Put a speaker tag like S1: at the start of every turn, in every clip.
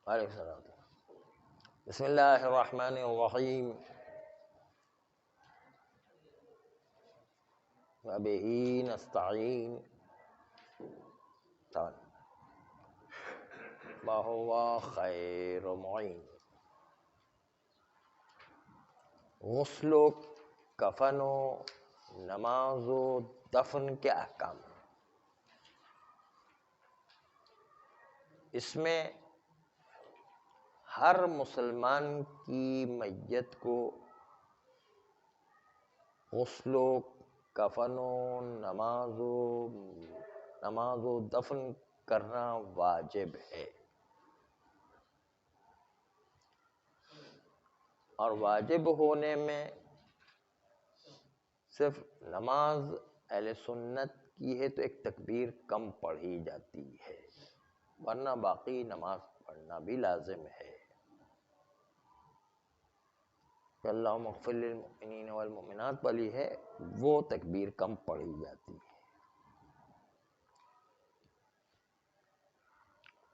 S1: علیہ السلام۔ بسم اللہ الرحمن الرحیم، وبہ نستعین، وہو خیر معین۔ غسل و کفن و نماز و دفن کے احکام۔ اس میں ہر مسلمان کی میت کو غسل و کفن و نماز و دفن کرنا واجب ہے، اور واجب ہونے میں صرف نماز اہل سنت کی ہے تو ایک تکبیر کم پڑھی جاتی ہے، ورنہ باقی نماز پڑھنا بھی لازم ہے۔ اللہم اغفر للمؤمنین والمؤمنات والی ہے، وہ تکبیر کم پڑھی جاتی ہے۔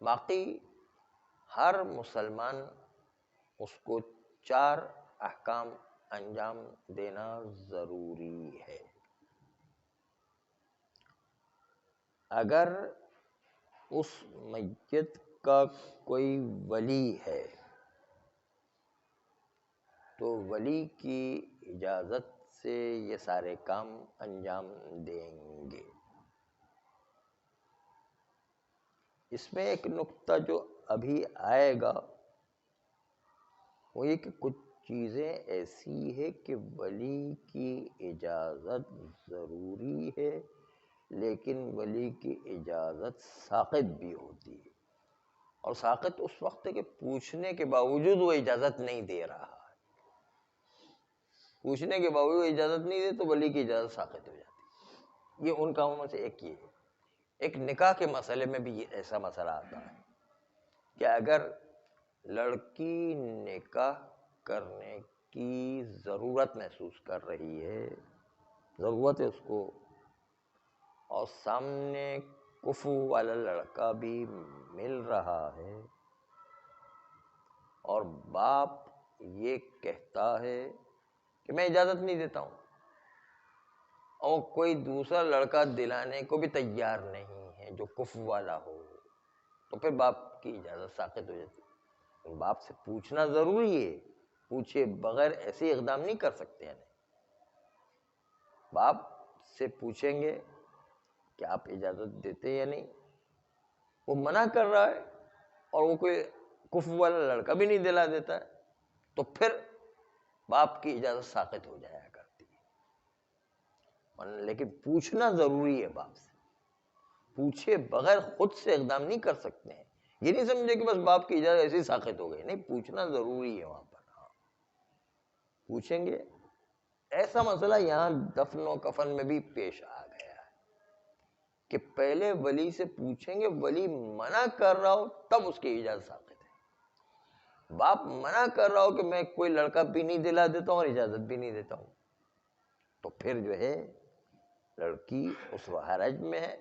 S1: باقی ہر مسلمان اس کو 4 احکام انجام دینا ضروری ہے۔ اگر اس میت کا کوئی ولی ہے تو ولی کی اجازت سے یہ سارے کام انجام دیں گے۔ اس میں ایک نقطہ جو ابھی آئے گا وہ یہ کہ کچھ چیزیں ایسی ہے کہ ولی کی اجازت ضروری ہے، لیکن ولی کی اجازت ساقط بھی ہوتی ہے، اور ساقط اس وقت ہے کہ پوچھنے کے باوجود وہ اجازت نہیں دے رہا ہے۔ پوچھنے کے باوجود اجازت نہیں دے تو ولی کی اجازت ساقط ہو جاتی ہے۔ یہ ان کاموں میں سے ایک یہ ہے۔ ایک نکاح کے مسئلے میں بھی ایسا مسئلہ آتا ہے کہ اگر لڑکی نکاح کرنے کی ضرورت محسوس کر رہی ہے، ضرورت ہے اس کو، اور سامنے کفو والا لڑکا بھی مل رہا ہے، اور باپ یہ کہتا ہے کہ میں اجازت نہیں دیتا ہوں، اور کوئی دوسرا لڑکا دلانے کو بھی تیار نہیں ہے جو کفو والا ہو، تو پھر باپ کی اجازت ساقط ہو جاتی ہے۔ باپ سے پوچھنا ضروری ہے، پوچھے بغیر ایسے اقدام نہیں کر سکتے ہیں۔ باپ سے پوچھیں گے کہ آپ اجازت دیتے یا نہیں، وہ منع کر رہا ہے اور وہ کوئی کفو والا لڑکا بھی نہیں دلا دیتا ہے، تو پھر باپ کی اجازت ساقط ہو جایا کرتی ہے۔ لیکن پوچھنا ضروری ہے، باپ سے پوچھے بغیر خود سے اقدام نہیں کر سکتے ہیں۔ یہ نہیں سمجھے کہ بس باپ کی اجازت ایسے ہی ساقط ہو گئی، نہیں، پوچھنا ضروری ہے وہاں پر۔ پوچھیں گے۔ ایسا مسئلہ یہاں دفن و کفن میں بھی پیش آ گیا ہے کہ پہلے ولی سے پوچھیں گے، ولی منع کر رہا ہو تب اس کی اجازت ساقط ہے۔ باپ منع کر رہا ہو کہ میں کوئی لڑکا بھی نہیں دلا دیتا ہوں اور اجازت بھی نہیں دیتا ہوں، تو پھر جو ہے لڑکی اس حرج میں ہے،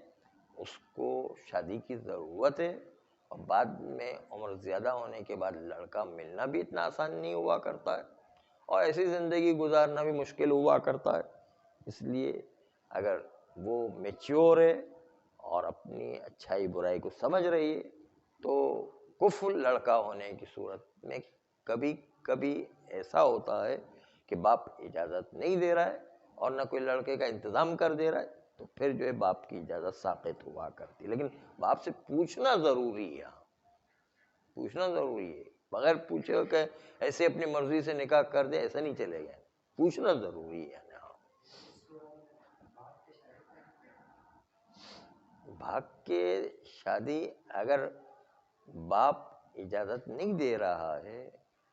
S1: اس کو شادی کی ضرورت ہے، اور بعد میں عمر زیادہ ہونے کے بعد لڑکا ملنا بھی اتنا آسان نہیں ہوا کرتا ہے، اور ایسی زندگی گزارنا بھی مشکل ہوا کرتا ہے۔ اس لیے اگر وہ میچیور ہے اور اپنی اچھائی برائی کو سمجھ رہی ہے تو کفر لڑکا ہونے کی صورت میں کبھی کبھی ایسا ہوتا ہے کہ باپ اجازت نہیں دے رہا ہے اور نہ کوئی لڑکے کا انتظام کر دے رہا ہے، تو پھر جو ہے باپ کی اجازت ساقط ہوا کرتی ہے۔ لیکن باپ سے پوچھنا ضروری ہے، پوچھنا ضروری ہے۔ بغیر پوچھے ہو کہ ایسے اپنی مرضی سے نکاح کر دے، ایسا نہیں چلے گا، پوچھنا ضروری ہے۔ بھاگ کے شادی اگر باپ اجازت نہیں دے رہا ہے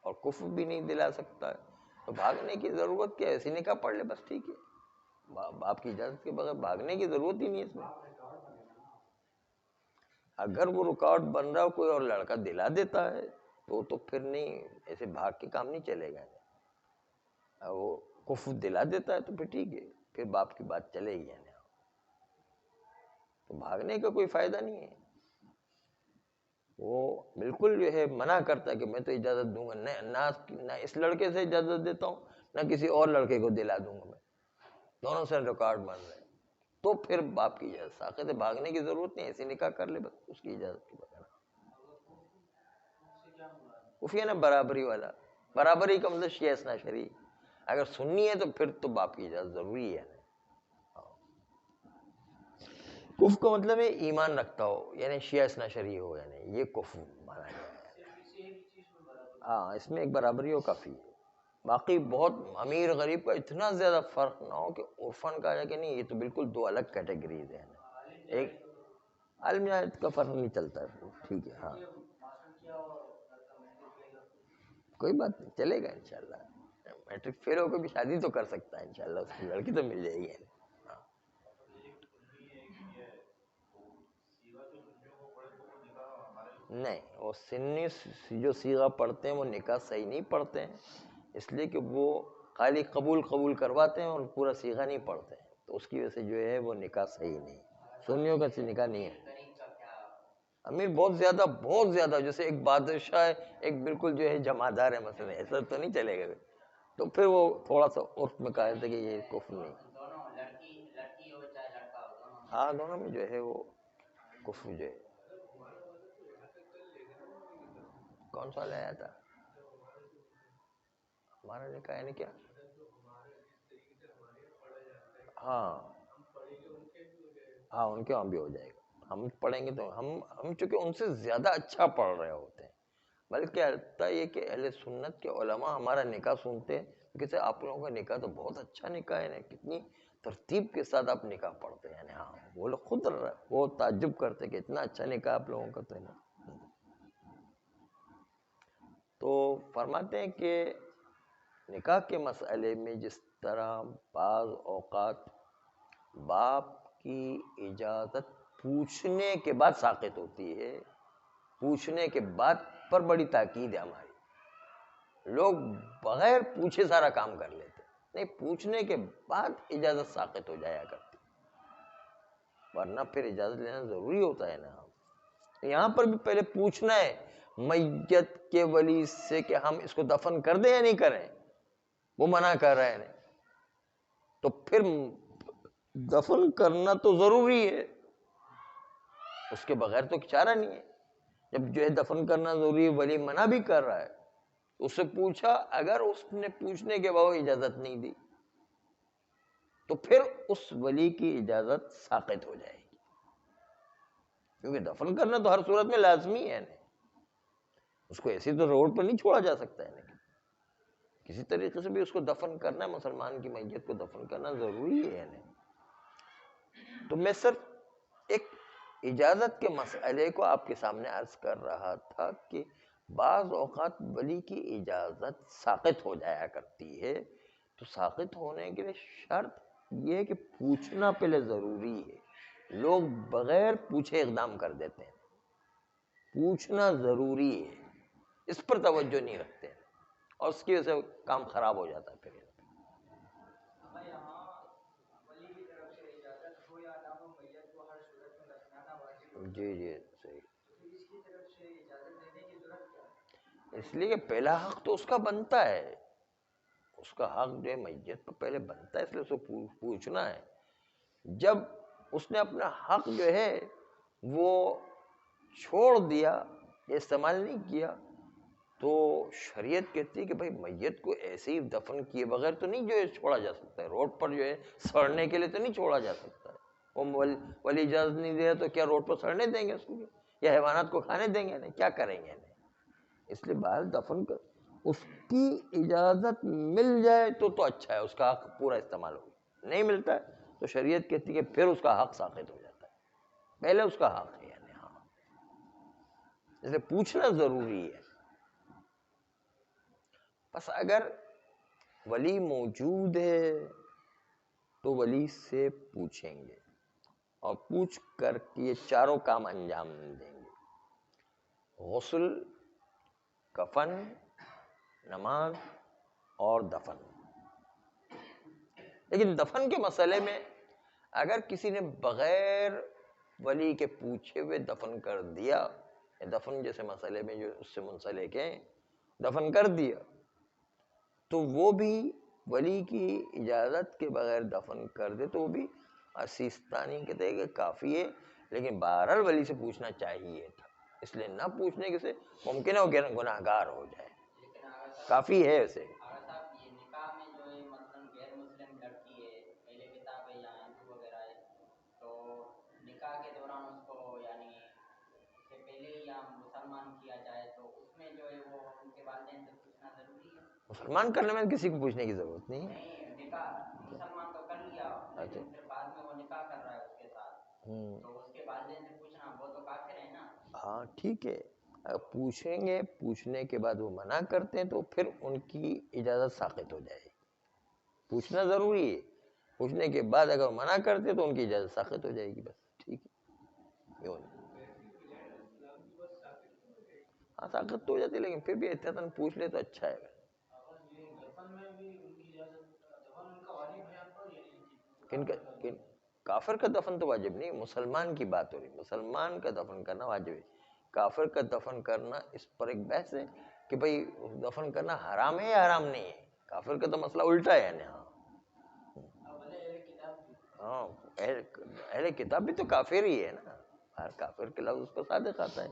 S1: اور کفر بھی نہیں دلا سکتا ہے تو بھاگنے کی ضرورت کیا ہے؟ ایسے نکاح پڑھ لے بس، ٹھیک ہے۔ باپ کی اجازت کے بغیر بھاگنے کی ضرورت ہی نہیں ہے اس میں۔ اگر وہ رکاوٹ بن رہا ہو کوئی اور لڑکا دلا دیتا ہے تو پھر نہیں، ایسے بھاگ کے کام نہیں چلے گا۔ وہ کفر دلا دیتا ہے تو پھر ٹھیک ہے، پھر باپ کی بات چلے گی، یعنی۔ تو بھاگنے کا کوئی فائدہ نہیں ہے۔ وہ بالکل جو ہے منع کرتا ہے کہ میں تو اجازت دوں گا نہ اس لڑکے سے اجازت دیتا ہوں نہ کسی اور لڑکے کو دلا دوں گا، میں دونوں سے ریکارڈ مان رہے ہیں. تو پھر باپ کی اجازت ساقط ہے، بھاگنے کی ضرورت نہیں، ایسے نکاح کر لے بس اس کی اجازت کے بغیر. کفی ہے نا برابری والا، برابری کا مطلب شیعہ اثنا شریع. اگر سنی ہے تو پھر تو باپ کی اجازت ضروری ہے. کف کا مطلب ہے ایمان رکھتا ہو، یعنی شیعہ اثنا شریع ہو، یعنی یہ کف مانا گیا ہے. ہاں اس میں ایک برابری ہو کافی ہے. باقی بہت امیر غریب کا اتنا زیادہ فرق نہ ہو کہ عرفان کہا جائے کہ نہیں یہ تو بالکل دو الگ کیٹیگریز ہیں. ایک عالم جہاد کا فرق نہیں چلتا ہے، ٹھیک ہے. ہاں کوئی بات نہیں، چلے گا انشاءاللہ. میٹرک فیل ہو کے بھی شادی تو کر سکتا ہے انشاءاللہ، اس کی لڑکی تو مل جائے گی. نہیں وہ سنی جو صیغہ پڑھتے ہیں وہ نکاح صحیح نہیں پڑھتے ہیں، اس لیے کہ وہ خالی قبول کرواتے ہیں اور پورا صیغہ نہیں پڑھتے ہیں، تو اس کی وجہ سے جو ہے وہ نکاح صحیح نہیں. سنیوں کا نکاح نہیں ہے. امیر بہت زیادہ جیسے ایک بادشاہ ہے، ایک بالکل جو ہے جمعدار ہے مثلا، ایسا تو نہیں چلے گا. تو پھر وہ تھوڑا سا عرف میں کہا جاتا ہے کہ یہ کفر نہیں. ہاں دونوں میں جو ہے وہ کفر جو ہے. کون سا لایا تھا ہمارا نکاح یعنی کیا؟ ہاں ہاں ان کے وہاں بھی ہو جائے گا. ہم پڑھیں گے تو ہم چونکہ ان سے زیادہ اچھا پڑھ رہے ہوتے ہیں، بلکہ ہوتا یہ کہ اہل سنت کے علماء ہمارا نکاح سنتے ہیں کہتے آپ لوگوں کا نکاح تو بہت اچھا نکاح ہے، کتنی ترتیب کے ساتھ آپ نکاح پڑھتے ہیں. ہاں وہ لوگ خود وہ تعجب کرتے کہ اتنا اچھا نکاح آپ لوگوں کا تو ہے نا. تو فرماتے ہیں کہ نکاح کے مسئلے میں جس طرح بعض اوقات باپ کی اجازت پوچھنے کے بعد ساقط ہوتی ہے، پوچھنے کے بعد پر بڑی تاکید ہے ہماری. لوگ بغیر پوچھے سارا کام کر لیتے، نہیں پوچھنے کے بعد اجازت ساقط ہو جایا کرتی، ورنہ پھر اجازت لینا ضروری ہوتا ہے نا. یہاں پر بھی پہلے پوچھنا ہے میت کے ولی سے کہ ہم اس کو دفن کر دیں یا نہیں کریں. وہ منع کر رہے ہیں تو پھر دفن کرنا تو ضروری ہے، اس کے بغیر تو چارہ نہیں ہے. جب جو ہے دفن کرنا ضروری ہے، ولی منع بھی کر رہا ہے، اس سے پوچھا، اگر اس نے پوچھنے کے بعد اجازت نہیں دی تو پھر اس ولی کی اجازت ساقط ہو جائے گی، کیونکہ دفن کرنا تو ہر صورت میں لازمی ہے. اس کو ایسی تو روڈ پر نہیں چھوڑا جا سکتا ہے، کسی طریقے سے بھی اس کو دفن کرنا، مسلمان کی میت کو دفن کرنا ضروری ہے. تو میں صرف ایک اجازت کے مسئلے کو آپ کے سامنے عرض کر رہا تھا کہ بعض اوقات ولی کی اجازت ساقط ہو جایا کرتی ہے. تو ساقط ہونے کے لیے شرط یہ ہے کہ پوچھنا پہلے ضروری ہے. لوگ بغیر پوچھے اقدام کر دیتے ہیں، پوچھنا ضروری ہے، اس پر توجہ نہیں رکھتے ہیں اور اس کی وجہ سے کام خراب ہو جاتا ہے. پھر جی صحیح. اس لیے کہ پہلا حق تو اس کا بنتا ہے، اس کا حق جو ہے میت پر پہلے بنتا ہے، اس لیے اس کو پوچھنا ہے. جب اس نے اپنا حق جو ہے وہ چھوڑ دیا یا استعمال نہیں کیا تو شریعت کہتی ہے کہ بھائی میت کو ایسے ہی دفن کیے بغیر تو نہیں جو ہے چھوڑا جا سکتا ہے، روڈ پر جو ہے سڑنے کے لیے تو نہیں چھوڑا جا سکتا ہے. وہ ولی اجازت نہیں دے تو کیا روڈ پر سڑنے دیں گے اس کو، یا حیوانات کو کھانے دیں گے؟ نہیں، کیا کریں گے؟ نہیں. اس لیے باہر دفن کر اس کی اجازت مل جائے تو اچھا ہے، اس کا حق پورا استعمال ہو. نہیں ملتا ہے تو شریعت کہتی ہے کہ پھر اس کا حق ساقط ہو جاتا ہے، پہلے اس کا حق ہے. ہاں اس لیے پوچھنا ضروری ہے. بس اگر ولی موجود ہے تو ولی سے پوچھیں گے اور پوچھ کر کے یہ چاروں کام انجام دیں گے: غسل، کفن، نماز اور دفن. لیکن دفن کے مسئلے میں اگر کسی نے بغیر ولی کے پوچھے ہوئے دفن کر دیا، دفن جیسے مسئلے میں جو اس سے منسلک ہیں دفن کر دیا تو وہ بھی ولی کی اجازت کے بغیر دفن کر دے تو وہ بھی سیستانی کہتے ہیں کہ کافی ہے، لیکن بہرحال ولی سے پوچھنا چاہیے تھا، اس لیے نہ پوچھنے کے سے ممکن ہے وہ گناہ گار ہو جائے، کافی ہے اسے۔ مسلمان کرنے میں کسی کو پوچھنے کی ضرورت نہیں ہے۔ مسلمان تو کر لیا، لیکن پھر بعد میں وہ نکاح کر رہا ہے اس کے ساتھ، تو اس کے والدین سے پوچھنا، وہ تو کافر ہیں نا۔ ہاں ٹھیک ہے، اگر پوچھیں گے، پوچھنے کے بعد وہ منع کرتے ہیں تو پھر ان کی اجازت ساقط ہو جائے گی۔ پوچھنا ضروری ہے، پوچھنے کے بعد اگر منع کرتے تو ان کی اجازت ساقط ہو جائے گی، بس ٹھیک ہے۔ ہاں ساقط تو ہو جاتی ہے، لیکن پھر بھی احتیاطاً پوچھ لے تو اچھا ہے۔ کافر کا دفن تو واجب نہیں، مسلمان کی بات ہو رہی، مسلمان کا دفن کرنا واجب ہے۔ کافر کا دفن کرنا اس پر ایک بحث ہے کہ بھئی دفن کرنا حرام ہے یا حرام نہیں ہے، کافر کا تو مسئلہ الٹا ہے یعنی۔ ہاں اہل کتاب بھی تو کافر ہی ہے نا، ہر کافر کے لفظ اس کو صادق آتا ہے۔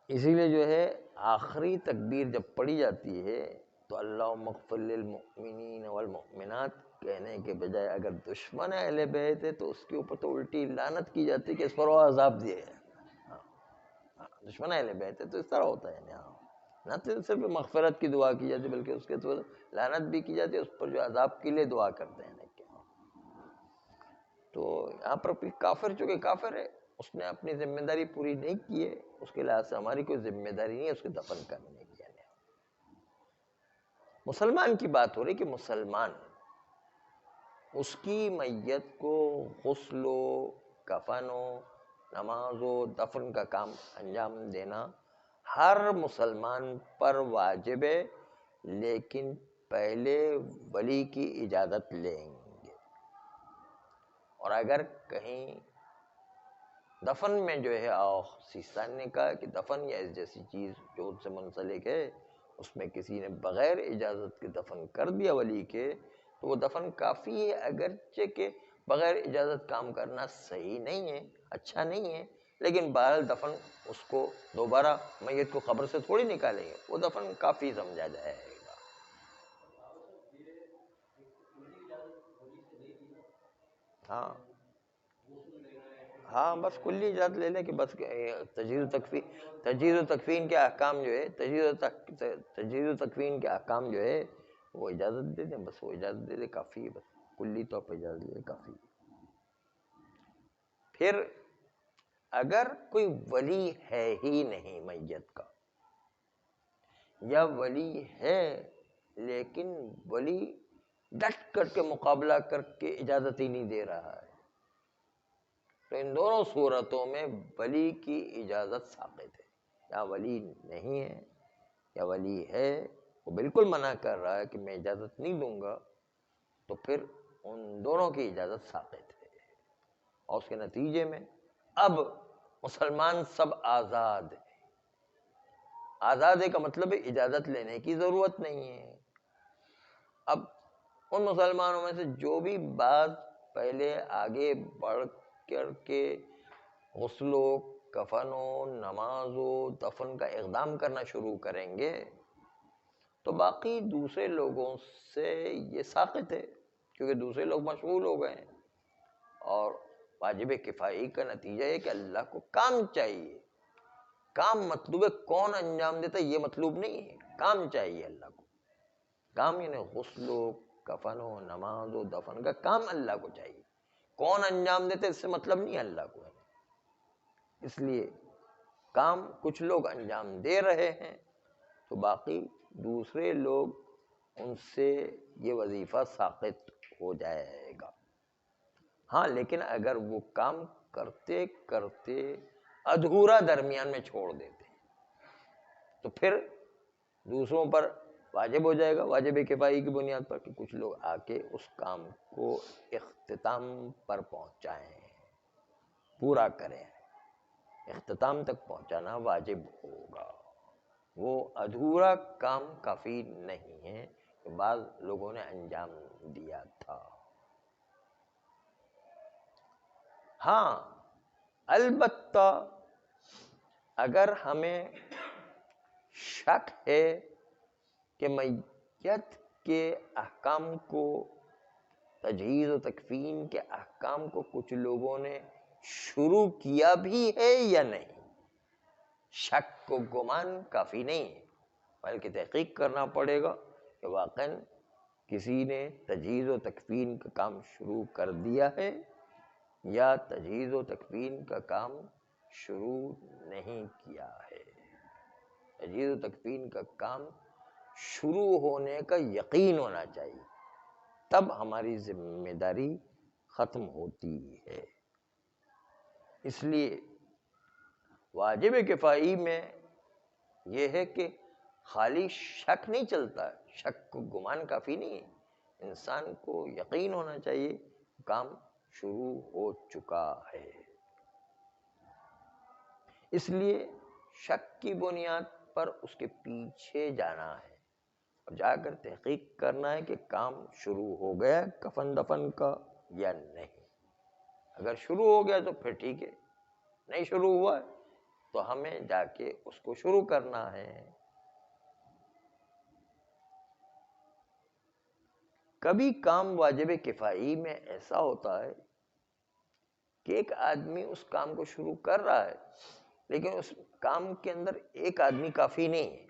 S1: اسی لیے جو ہے آخری تکبیر جب پڑھی جاتی ہے تو اللہم اغفر للمؤمنین والمؤمنات کہنے کے بجائے اگر دشمن اہل بیت ہے تو اس کے اوپر تو الٹی لعنت کی جاتی ہے کہ اس پر وہ عذاب دیے۔ دشمن اہل بیت ہے تو اس طرح ہوتا ہے، نہ صرف مغفرت کی دعا کی جاتی بلکہ اس کے تو لعنت بھی کی جاتی ہے، اس پر جو عذاب کے لیے دعا کرتے ہیں۔ تو یہاں پر کافر چونکہ کافر ہے، اس نے اپنی ذمہ داری پوری نہیں کی ہے، اس کے لحاظ سے ہماری کوئی ذمہ داری نہیں ہے اس کو دفن کرنے کی۔ مسلمان کی بات ہو رہی کہ مسلمان اس کی میت کو غسل و کفن و نماز و دفن کا کام انجام دینا ہر مسلمان پر واجب ہے، لیکن پہلے ولی کی اجازت لیں گے۔ اور اگر کہیں دفن میں جو ہے سیستان نے کہا کہ دفن یا اس جیسی چیز جو ان سے منسلک ہے اس میں کسی نے بغیر اجازت کے دفن کر دیا ولی کے تو وہ دفن کافی ہے، اگرچہ کہ بغیر اجازت کام کرنا صحیح نہیں ہے، اچھا نہیں ہے، لیکن بہرحال دفن اس کو دوبارہ میت کو قبر سے تھوڑی نکالیں گے، وہ دفن کافی سمجھا جائے گا۔ ہاں ہاں بس کلی اجازت لے لیں کہ بس تجہیز و تکفین کے احکام جو ہے تجہیز و تکفین کے احکام جو ہے وہ اجازت دے دیں، بس وہ اجازت دے دیں کافی ہے، بس کلی طور پر اجازت دے دیں کافی ہے۔ پھر اگر کوئی ولی ہے ہی نہیں میت کا، یا ولی ہے لیکن ولی ڈٹ کر کے مقابلہ کر کے اجازت ہی نہیں دے رہا ہے، تو ان دونوں صورتوں میں ولی کی اجازت ساقط ہے۔ یا ولی نہیں ہے یا ولی ہے وہ بالکل منع کر رہا ہے کہ میں اجازت نہیں دوں گا، تو پھر ان دونوں کی اجازت ساقط ہے۔ اور اس کے نتیجے میں اب مسلمان سب آزاد ہے۔ آزاد ہے کا مطلب ہے اجازت لینے کی ضرورت نہیں ہے۔ اب ان مسلمانوں میں سے جو بھی بعض پہلے آگے بڑھ کر کے غسل و کفن و نماز و دفن کا اقدام کرنا شروع کریں گے تو باقی دوسرے لوگوں سے یہ ساقط ہے، کیونکہ دوسرے لوگ مشغول ہو گئے ہیں۔ اور واجب کفائی کا نتیجہ ہے کہ اللہ کو کام چاہیے، کام مطلوب ہے، کون انجام دیتا ہے یہ مطلوب نہیں ہے، کام چاہیے اللہ کو۔ کام یعنی غسل و کفن و نماز و دفن کا کام اللہ کو چاہیے، کون انجام دیتے اس سے مطلب نہیں اللہ کو ہے۔ اس لیے کام کچھ لوگ انجام دے رہے ہیں تو باقی دوسرے لوگ ان سے یہ وظیفہ ساقط ہو جائے گا۔ ہاں لیکن اگر وہ کام کرتے کرتے ادھورا درمیان میں چھوڑ دیتے تو پھر دوسروں پر واجب ہو جائے گا، واجب کفائی کی بنیاد پر، کہ کچھ لوگ آ کے اس کام کو اختتام پر پہنچائیں۔ پورا کریں، اختتام تک پہنچانا واجب ہوگا. وہ ادھورا کام کافی نہیں ہے کہ بعض لوگوں نے انجام دیا تھا. ہاں البتہ اگر ہمیں شک ہے کہ میت کے احکام کو، تجہیز و تکفین کے احکام کو کچھ لوگوں نے شروع کیا بھی ہے یا نہیں، شک کو گمان کافی نہیں ہے، بلکہ تحقیق کرنا پڑے گا کہ واقعاً کسی نے تجہیز و تکفین کا کام شروع کر دیا ہے یا تجہیز و تکفین کا کام شروع نہیں کیا ہے. تجہیز و تکفین کا کام شروع ہونے کا یقین ہونا چاہیے، تب ہماری ذمہ داری ختم ہوتی ہے. اس لیے واجب کفائی میں یہ ہے کہ خالی شک نہیں چلتا، شک کو گمان کافی نہیں ہے، انسان کو یقین ہونا چاہیے کام شروع ہو چکا ہے. اس لیے شک کی بنیاد پر اس کے پیچھے جانا ہے اور جا کر تحقیق کرنا ہے کہ کام شروع ہو گیا کفن دفن کا یا نہیں. اگر شروع ہو گیا تو پھر ٹھیک ہے، نہیں شروع ہوا ہے تو ہمیں جا کے اس کو شروع کرنا ہے. کبھی کام واجب کفائی میں ایسا ہوتا ہے کہ ایک آدمی اس کام کو شروع کر رہا ہے لیکن اس کام کے اندر ایک آدمی کافی نہیں ہے،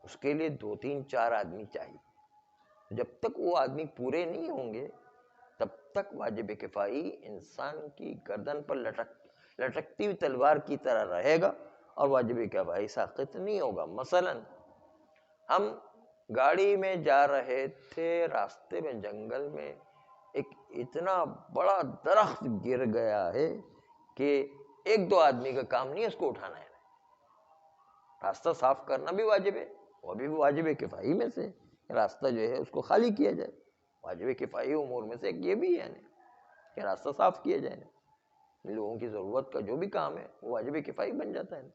S1: اس کے لیے 2 3 4 آدمی چاہیے. جب تک وہ آدمی پورے نہیں ہوں گے تب تک واجب کفائی انسان کی گردن پر لٹکتی ہوئی تلوار کی طرح رہے گا اور واجب کفائی ساقط نہیں ہوگا. مثلا ہم گاڑی میں جا رہے تھے، راستے میں جنگل میں ایک اتنا بڑا درخت گر گیا ہے کہ 1 2 آدمی کا کام نہیں اس کو اٹھانا ہے. راستہ صاف کرنا بھی واجب ہے، وہ بھی واجب کفائی میں سے، راستہ جو ہے اس کو خالی کیا جائے. واجب کفائی امور میں سے ایک یہ بھی ہے کہ راستہ صاف کیا جائے. لوگوں کی ضرورت کا جو بھی کام ہے وہ واجب کفائی بن جاتا ہے.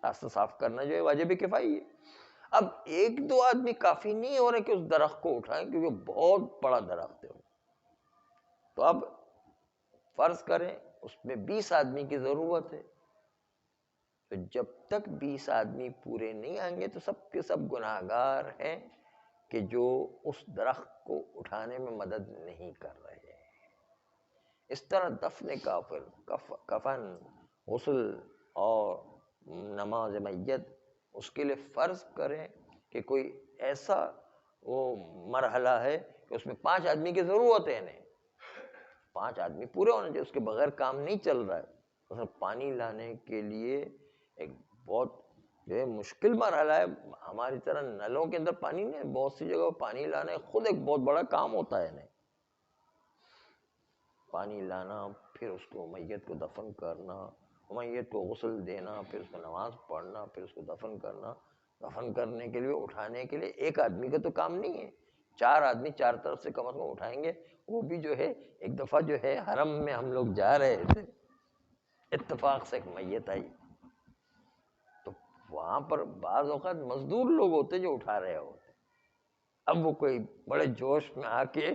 S1: راستہ صاف کرنا جو ہے واجب کفائی ہے. اب 1 2 آدمی کافی نہیں ہو رہے کہ اس درخت کو اٹھائیں کیونکہ بہت بڑا درخت ہے. تو اب فرض کریں اس میں 20 آدمی کی ضرورت ہے، تو جب تک 20 آدمی پورے نہیں آئیں گے تو سب کے سب گناہگار ہیں کہ جو اس درخت کو اٹھانے میں مدد نہیں کر رہے ہیں. اس طرح دفن کافر، کفن، غسل اور نماز میت، اس کے لیے فرض کریں کہ کوئی ایسا وہ مرحلہ ہے کہ اس میں 5 آدمی کی ضرورت ہے. نہیں 5 آدمی پورے ہونے چاہیے، اس کے بغیر کام نہیں چل رہا ہے. مثلا پانی لانے کے لیے ایک بہت جو ہے مشکل مرحلہ ہے، ہماری طرح نلوں کے اندر پانی نہیں، بہت سی جگہ پانی لانا خود ایک بہت بڑا کام ہوتا ہے. نہیں پانی لانا، پھر اس کو میت کو دفن کرنا، میت کو غسل دینا، پھر اس کو نماز پڑھنا، پھر اس کو دفن کرنا. دفن کرنے کے لیے اٹھانے کے لیے 1 آدمی کا تو کام نہیں ہے، 4 آدمی 4 طرف سے کم از کم اٹھائیں گے. وہ بھی جو ہے ایک دفعہ جو ہے حرم میں ہم لوگ جا رہے تھے، اتفاق سے ایک میت آئی، تو وہاں پر بعض اوقات مزدور لوگ ہوتے جو اٹھا رہے ہوتے. اب وہ کوئی بڑے جوش میں آ کے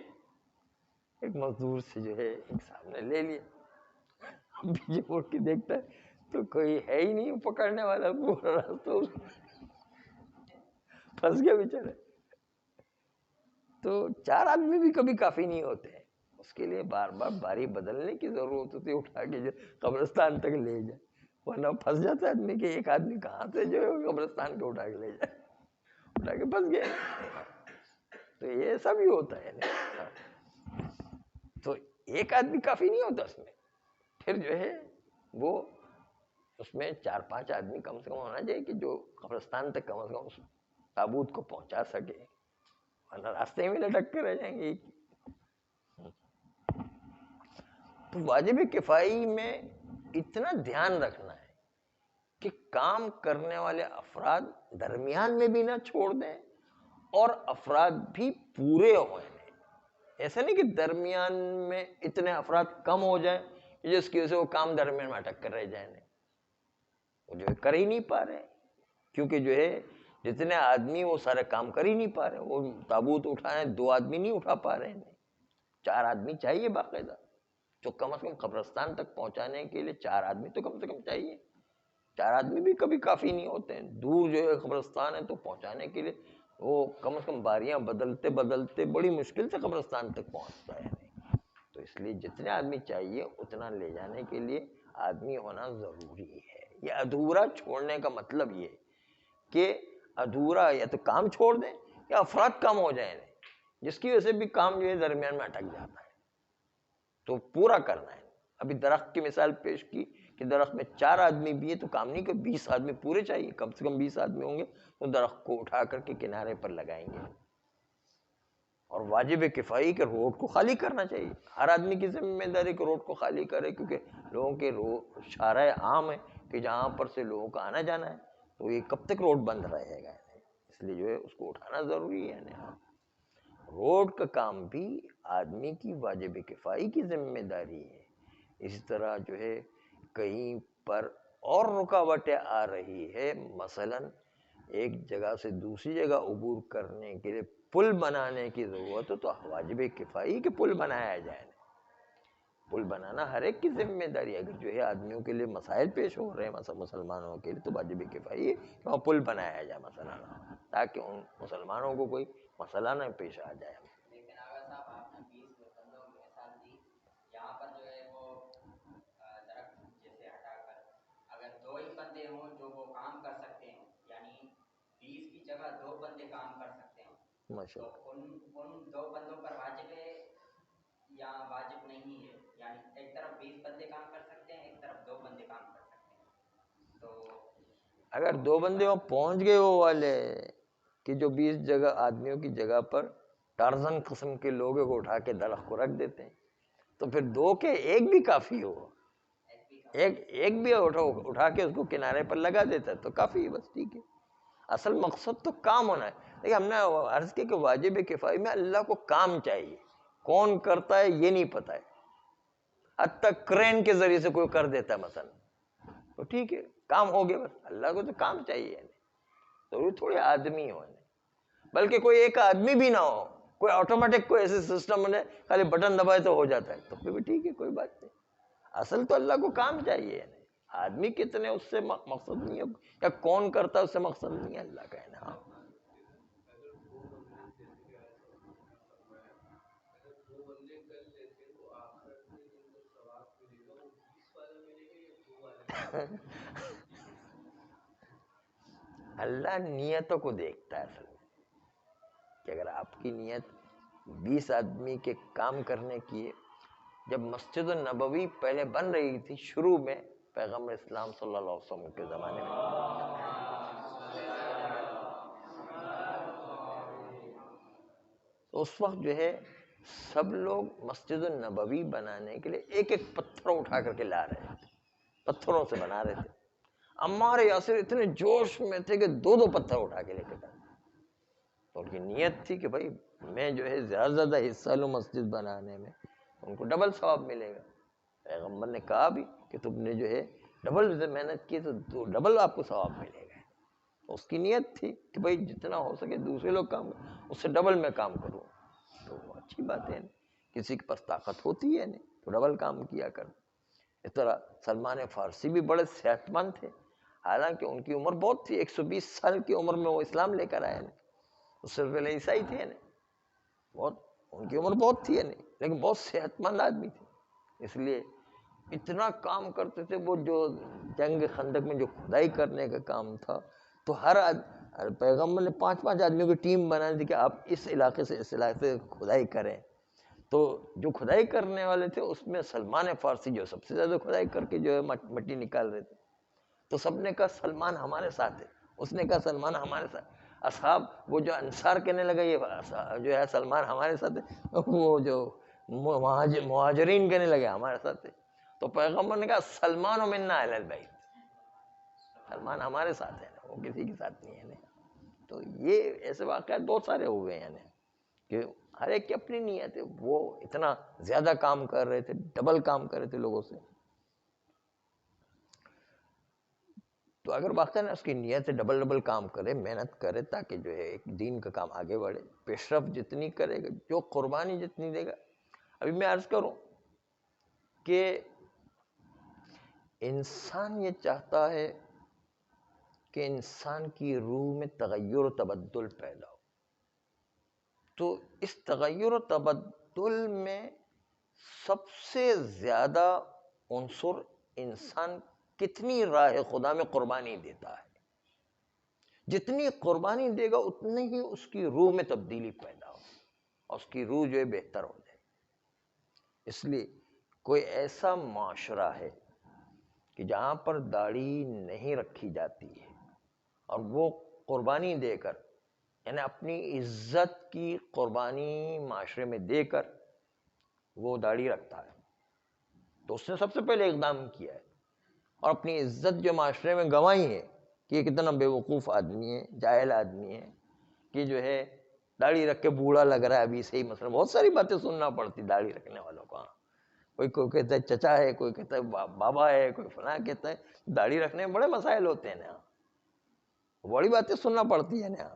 S1: ایک مزدور سے جو ہے ایک سامنے لے لیا، پیچھے مڑ کے دیکھتا ہے تو کوئی ہے ہی نہیں پکڑنے والا، پورا راستہ پھنس گیا بیچارہ. تو 4 آدمی بھی کبھی کافی نہیں ہوتے ہیں، اس کے لیے بار بار باری بدلنے کی ضرورت ہوتی ہے، اٹھا کے جو قبرستان تک لے جائے، ورنہ پھنس جاتا ہے آدمی کہ 1 آدمی کہاں سے جو ہے قبرستان کو اٹھا کے لے جائے، اٹھا کے پھنس گیا. تو یہ سب ہی ہوتا ہے. تو 1 آدمی کافی نہیں ہوتا اس میں، پھر جو ہے وہ اس میں 4 5 آدمی کم سے کم ہونا چاہیے کہ جو قبرستان تک کم از کم اس تابوت کو پہنچا سکے، ورنہ راستے میں لٹک کے رہ جائیں گے. تو واجب کفائی میں اتنا دھیان رکھنا ہے کہ کام کرنے والے افراد درمیان میں بھی نہ چھوڑ دیں اور افراد بھی پورے ہوئے. ایسا نہیں کہ درمیان میں اتنے افراد کم ہو جائیں جس کی وجہ سے وہ کام درمیان میں اٹک کر رہ جائیں، وہ جو ہے کر ہی نہیں پا رہے، کیونکہ جو ہے جتنے آدمی وہ سارے کام کر ہی نہیں پا رہے. وہ تابوت اٹھائیں 2 آدمی نہیں اٹھا پا رہے ہیں، 4 آدمی چاہیے باقاعدہ، جو کم از کم قبرستان تک پہنچانے کے لیے 4 آدمی تو کم سے کم چاہیے. 4 آدمی بھی کبھی کافی نہیں ہوتے ہیں، دور جو ہے قبرستان ہے تو پہنچانے کے لیے وہ کم از کم باریاں بدلتے بدلتے بڑی مشکل سے قبرستان تک پہنچتا ہے. تو اس لیے جتنے آدمی چاہیے اتنا لے جانے کے لیے آدمی ہونا ضروری ہے. یہ ادھورا چھوڑنے کا مطلب یہ کہ ادھورا یا تو کام چھوڑ دیں یا افراد کم ہو جائیں، جس کی وجہ سے بھی کام جو ہے درمیان میں اٹک جاتا ہے، تو پورا کرنا ہے. ابھی درخت کی مثال پیش کی کہ درخت میں 4 آدمی بھی ہے تو کام نہیں کہ 20 آدمی پورے چاہیے، کم سے کم 20 آدمی ہوں گے تو درخت کو اٹھا کر کے کنارے پر لگائیں گے. اور واجب کفائی کہ روڈ کو خالی کرنا چاہیے، ہر آدمی کی ذمہ داری کہ روڈ کو خالی کرے، کیونکہ لوگوں کے شارع عام ہے کہ جہاں پر سے لوگوں کا آنا جانا ہے، تو یہ کب تک روڈ بند رہے گا؟ اس لیے جو ہے اس کو اٹھانا ضروری ہے. روڈ کا کام بھی آدمی کی واجب کفائی کی ذمہ داری ہے. اسی طرح جو ہے کہیں پر اور رکاوٹیں آ رہی ہے، مثلا ایک جگہ سے دوسری جگہ عبور کرنے کے لیے پل بنانے کی ضرورت ہے، تو واجب کفائی کہ پل بنایا جائے. پل بنانا ہر ایک کی ذمہ داری ہے. اگر جو ہے آدمیوں کے لیے مسائل پیش ہو رہے ہیں مسلمانوں کے لیے تو واجب کفائی ہے کہ وہاں پل بنایا جائے مثلا، تاکہ ان مسلمانوں کو کوئی مسئلہ نہ پیش آ جائے.
S2: لیکن اگر صاحب آپ نے 20 بندوں کی مثال دی، یہاں پر جو ہے وہ درخت جیسے ہٹا کر اگر 2 ہی بندے ہوں جو وہ کام کر سکتے ہیں، یعنی 20 کی جگہ 2 بندے کام کر سکتے ہیں، تو ان 2 بندوں پر واجب ہے یا واجب نہیں ہے؟ یعنی ایک طرف 20 بندے کام کر سکتے ہیں، ایک طرف 2 بندے کام کر سکتے ہیں، تو
S1: اگر 2 بندے وہاں پہنچ گئے وہ والے کہ جو 20 جگہ آدمیوں کی جگہ پر ٹارزن قسم کے لوگوں کو اٹھا کے درخت کو رکھ دیتے ہیں، تو پھر 2 کے 1 بھی کافی ہو، ایک بھی اٹھا کے اس کو کنارے پر لگا دیتا ہے تو کافی ہے، بس ٹھیک ہے. اصل مقصد تو کام ہونا ہے. لیکن ہم نے عرض کیا کہ واجب کفائی میں اللہ کو کام چاہیے، کون کرتا ہے یہ نہیں پتا ہے، حتی کرین کے ذریعے سے کوئی کر دیتا ہے مثلا تو ٹھیک ہے کام ہو گیا. بس اللہ کو تو کام چاہیے، ضروری تھوڑے آدمی ہو، بلکہ کوئی ایک آدمی بھی نہ ہو، کوئی آٹومیٹک کوئی ایسے سسٹم بنے خالی بٹن دبائے تو ہو جاتا ہے، تو پھر بھی ٹھیک ہے کوئی بات نہیں. اصل تو اللہ کو کام چاہیے، آدمی کتنے اس سے مقصد نہیں ہے، یا کون کرتا ہے اس سے مقصد نہیں ہے اللہ کا. ہاں اللہ نیتوں کو دیکھتا ہے اصل میں، کہ اگر آپ کی نیت 20 آدمی کے کام کرنے کی ہے. جب مسجد النبوی پہلے بن رہی تھی شروع میں پیغمبر اسلام صلی اللہ علیہ وسلم کے زمانے میں، تو اس وقت جو ہے سب لوگ مسجد النبوی بنانے کے لیے ایک ایک پتھر اٹھا کر کے لا رہے تھے، پتھروں سے بنا رہے تھے. عمار یاسر اتنے جوش میں تھے کہ 2 پتھر اٹھا کے لے کے جاتے. تو ان کی نیت تھی کہ بھائی میں جو ہے زیادہ زیادہ حصہ لوں مسجد بنانے میں، ان کو ڈبل ثواب ملے گا. پیغمبر نے کہا بھی کہ تم نے جو ہے ڈبل محنت کی تو ڈبل آپ کو ثواب ملے گا. اس کی نیت تھی کہ بھائی جتنا ہو سکے دوسرے لوگ کام اس سے ڈبل میں کام کروں. تو اچھی بات ہے، کسی کے پاس طاقت ہوتی ہے نہیں تو ڈبل کام کیا کر. اس طرح سلمان فارسی بھی بڑے صحت مند تھے، حالانکہ ان کی عمر بہت تھی، 120 سال کی عمر میں وہ اسلام لے کر آئے. اس سے پہلے عیسائی تھے، بہت ان کی عمر بہت تھی، لیکن بہت صحت مند آدمی تھے. اس لیے اتنا کام کرتے تھے. وہ جو جنگ خندق میں جو کھدائی کرنے کا کام تھا تو ہر پیغمبر نے 5 آدمیوں کی ٹیم بنائی تھی کہ آپ اس علاقے سے اس علاقے سے کھدائی کریں. تو جو کھدائی کرنے والے تھے اس میں سلمان فارسی جو سب سے زیادہ کھدائی کر کے جو ہے مٹی نکال رہے تھے. تو سب نے کہا سلمان ہمارے ساتھ ہے، اس نے کہا سلمان ہمارے ساتھ. اصحاب وہ جو انصار کہنے لگا یہ جو ہے سلمان ہمارے ساتھ ہے، وہ جو مہاجرین کہنے لگے ہمارے ساتھ ہے. تو پیغمبر نے کہا سلمان منا اہل البیت، سلمان ہمارے ساتھ ہے، وہ کسی کے ساتھ نہیں ہے. تو یہ ایسے واقعات بہت سارے ہوئے ہیں کہ ہر ایک کی اپنی نیت ہے. وہ اتنا زیادہ کام کر رہے تھے، ڈبل کام کر رہے تھے لوگوں سے. تو اگر واقعی اس کی نیت سے ڈبل کام کرے، محنت کرے، تاکہ جو ہے ایک دین کا کام آگے بڑھے، پیش رفت جتنی کرے گا، جو قربانی جتنی دے گا. ابھی میں عرض کروں کہ انسان یہ چاہتا ہے کہ انسان کی روح میں تغیر و تبدل پیدا ہو. تو اس تغیر و تبدل میں سب سے زیادہ عنصر انسان کتنی راہ خدا میں قربانی دیتا ہے. جتنی قربانی دے گا اتنی ہی اس کی روح میں تبدیلی پیدا ہو اور اس کی روح جو ہے بہتر ہو جائے. اس لیے کوئی ایسا معاشرہ ہے کہ جہاں پر داڑھی نہیں رکھی جاتی ہے اور وہ قربانی دے کر، یعنی اپنی عزت کی قربانی معاشرے میں دے کر وہ داڑھی رکھتا ہے، تو اس نے سب سے پہلے اقدام کیا ہے اور اپنی عزت جو معاشرے میں گنوائی ہے کہ یہ کتنا بے وقوف آدمی ہے، جاہل آدمی ہے کہ جو ہے داڑھی رکھ کے بوڑھا لگ رہا ہے. ابھی صحیح مثلا بہت ساری باتیں سننا پڑتی داڑھی رکھنے والوں کو. کوئی کہتا ہے چچا ہے، کوئی کہتا ہے بابا ہے، کوئی فلاں کہتا ہے. داڑھی رکھنے میں بڑے مسائل ہوتے ہیں نا، بڑی باتیں سننا پڑتی ہے نا.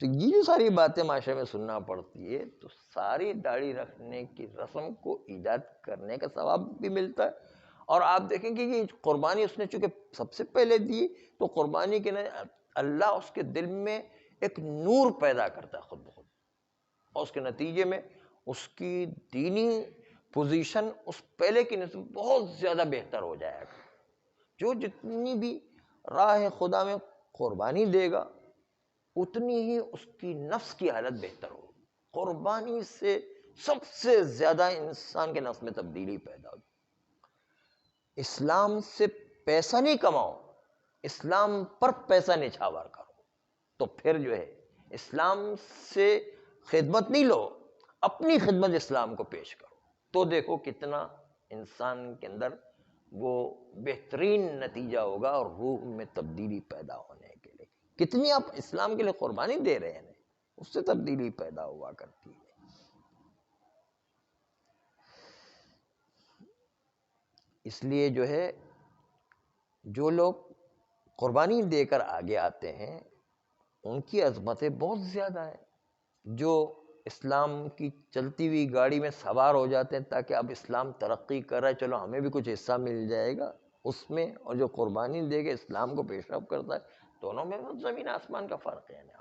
S1: تو یہ جو ساری باتیں معاشرے میں سننا پڑتی ہے، تو ساری داڑھی رکھنے کی رسم کو ایجاد کرنے کا ثواب بھی ملتا ہے. اور آپ دیکھیں کہ یہ قربانی اس نے چونکہ سب سے پہلے دی، تو قربانی کے اللہ اس کے دل میں ایک نور پیدا کرتا ہے خود بخود، اور اس کے نتیجے میں اس کی دینی پوزیشن اس پہلے کی نسبت بہت زیادہ بہتر ہو جائے گا. جو جتنی بھی راہ خدا میں قربانی دے گا اتنی ہی اس کی نفس کی حالت بہتر ہوگی. قربانی سے سب سے زیادہ انسان کے نفس میں تبدیلی پیدا ہوگی. اسلام سے پیسہ نہیں کماؤ، اسلام پر پیسہ نچھاور کرو، تو پھر جو ہے اسلام سے خدمت نہیں لو، اپنی خدمت اسلام کو پیش کرو، تو دیکھو کتنا انسان کے اندر وہ بہترین نتیجہ ہوگا اور روح میں تبدیلی پیدا ہونے کے لیے کتنی آپ اسلام کے لیے قربانی دے رہے ہیں، اس سے تبدیلی پیدا ہوا کرتی ہے. اس لیے جو ہے جو لوگ قربانی دے کر آگے آتے ہیں ان کی عظمتیں بہت زیادہ ہیں. جو اسلام کی چلتی ہوئی گاڑی میں سوار ہو جاتے ہیں تاکہ اب اسلام ترقی کر رہا ہے، چلو ہمیں بھی کچھ حصہ مل جائے گا اس میں، اور جو قربانی دے کے اسلام کو پیش رفت کرتا ہے، دونوں میں زمین آسمان کا فرق ہے نا.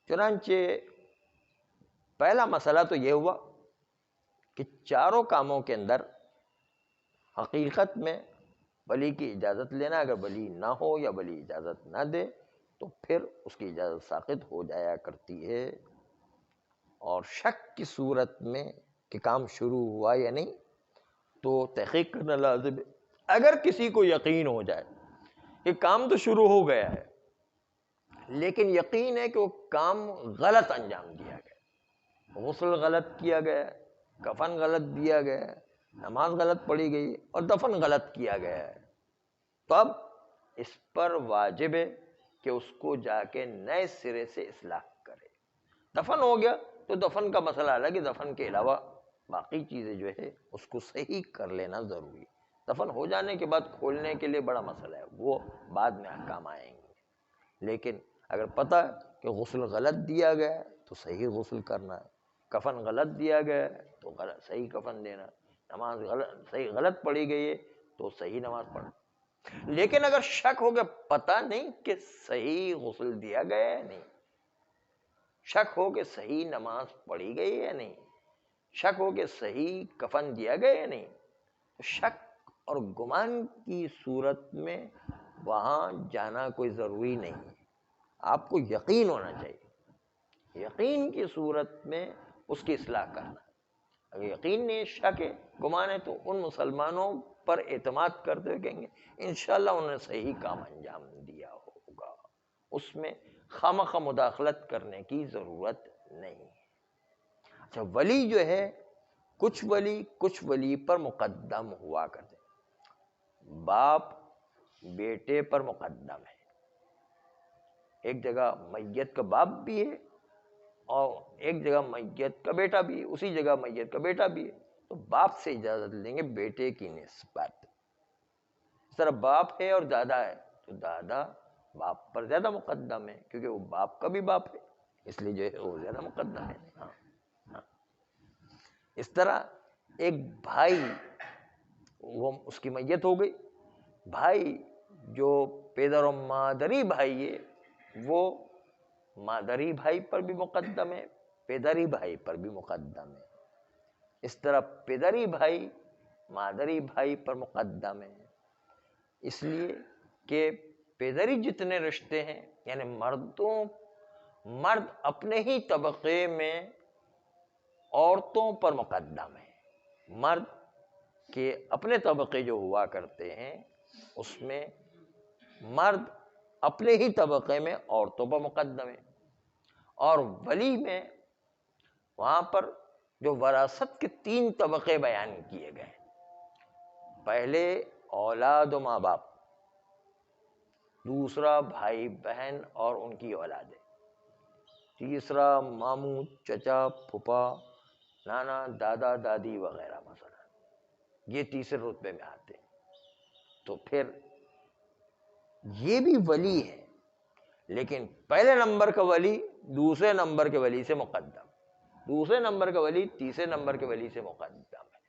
S1: چنانچہ پہلا مسئلہ تو یہ ہوا کہ چاروں کاموں کے اندر حقیقت میں ولی کی اجازت لینا. اگر ولی نہ ہو یا ولی اجازت نہ دے تو پھر اس کی اجازت ساقط ہو جایا کرتی ہے. اور شک کی صورت میں کہ کام شروع ہوا یا نہیں تو تحقیق کرنا لازم ہے. اگر کسی کو یقین ہو جائے کہ کام تو شروع ہو گیا ہے لیکن یقین ہے کہ وہ کام غلط انجام دیا گیا، غسل غلط کیا گیا، کفن غلط دیا گیا، نماز غلط پڑھی گئی اور دفن غلط کیا گیا ہے، تو اب اس پر واجب ہے کہ اس کو جا کے نئے سرے سے اصلاح کرے. دفن ہو گیا تو دفن کا مسئلہ الگ ہے، دفن کے علاوہ باقی چیزیں جو ہے اس کو صحیح کر لینا ضروری ہے. دفن ہو جانے کے بعد کھولنے کے لیے بڑا مسئلہ ہے، وہ بعد میں احکام آئیں گے. لیکن اگر پتہ کہ غسل غلط دیا گیا ہے تو صحیح غسل کرنا ہے، کفن غلط دیا گیا ہے تو صحیح کفن دینا، نماز صحیح غلط پڑھی گئی ہے تو صحیح نماز پڑھنا. لیکن اگر شک ہو گیا، پتہ نہیں کہ صحیح غسل دیا گیا ہے نہیں، شک ہو کہ صحیح نماز پڑھی گئی ہے نہیں، شک ہو کہ صحیح کفن دیا گیا ہے نہیں، تو شک اور گمان کی صورت میں وہاں جانا کوئی ضروری نہیں ہے. آپ کو یقین ہونا چاہیے، یقین کی صورت میں اس کی اصلاح کرنا. اگر یقین نہیں، شک ہے، گمان ہے، تو ان مسلمانوں پر اعتماد کرتے ہوئے کہیں گے انشاءاللہ انہوں نے صحیح کام انجام دیا ہوگا، اس میں خامخواہ مداخلت کرنے کی ضرورت نہیں ہے. اچھا، ولی جو ہے کچھ ولی پر مقدم ہوا کرتے، باپ بیٹے پر مقدم ہے. ایک جگہ میت کا باپ بھی ہے اور ایک جگہ میت کا بیٹا بھی ہے، اسی جگہ میت کا بیٹا بھی ہے. تو باپ سے اجازت لیں گے بیٹے کی نسبت. اس طرح باپ ہے اور دادا ہے تو دادا باپ پر زیادہ مقدم ہے کیونکہ وہ باپ کا بھی باپ ہے, اس لیے جو ہے وہ زیادہ مقدم ہے. ہاں. اس طرح ایک بھائی, وہ اس کی میت ہو گئی, بھائی جو پیدر و مادری بھائی ہے وہ مادری بھائی پر بھی مقدم ہے, پیدری بھائی پر بھی مقدم ہے. اس طرح پیدری بھائی مادری بھائی پر مقدم ہے, اس لیے کہ پیدری جتنے رشتے ہیں یعنی مرد اپنے ہی طبقے میں عورتوں پر مقدم ہے. مرد کے اپنے طبقے جو ہوا کرتے ہیں اس میں مرد اپنے ہی طبقے میں عورتوں پر مقدم ہے. اور ولی میں وہاں پر جو وراثت کے 3 طبقے بیان کیے گئے, پہلے اولاد و ماں باپ, دوسرا بھائی بہن اور ان کی اولادیں, تیسرا ماموں چچا پھپھا نانا دادا دادی وغیرہ مثلا, یہ تیسرے رتبے میں آتے ہیں. تو پھر یہ بھی ولی ہے لیکن پہلے نمبر کا ولی دوسرے نمبر کے ولی سے مقدم, دوسرے نمبر کا ولی تیسرے نمبر کے ولی سے مقدم ہے.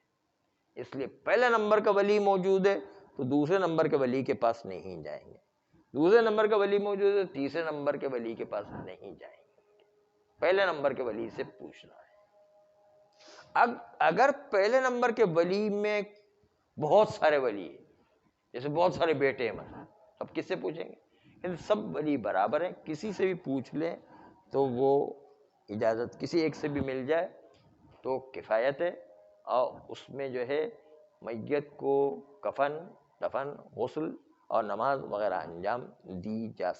S1: اس لیے پہلے نمبر کا ولی موجود ہے تو دوسرے نمبر کے ولی کے پاس نہیں جائیں گے, دوسرے نمبر کا ولی موجود ہے تیسرے نمبر کے ولی کے پاس نہیں جائیں گے, پہلے نمبر کے ولی سے پوچھنا ہے. اگر پہلے نمبر کے ولی میں بہت سارے ولی ہیں, جیسے بہت سارے بیٹے ہیں مثلا, اب کس سے پوچھیں گے؟ سب ولی برابر ہیں, کسی سے بھی پوچھ لیں تو وہ اجازت کسی ایک سے بھی مل جائے تو کفایت ہے, اور اس میں جو ہے میت کو کفن, دفن, غسل اور نماز وغیرہ انجام دی جا سکتی.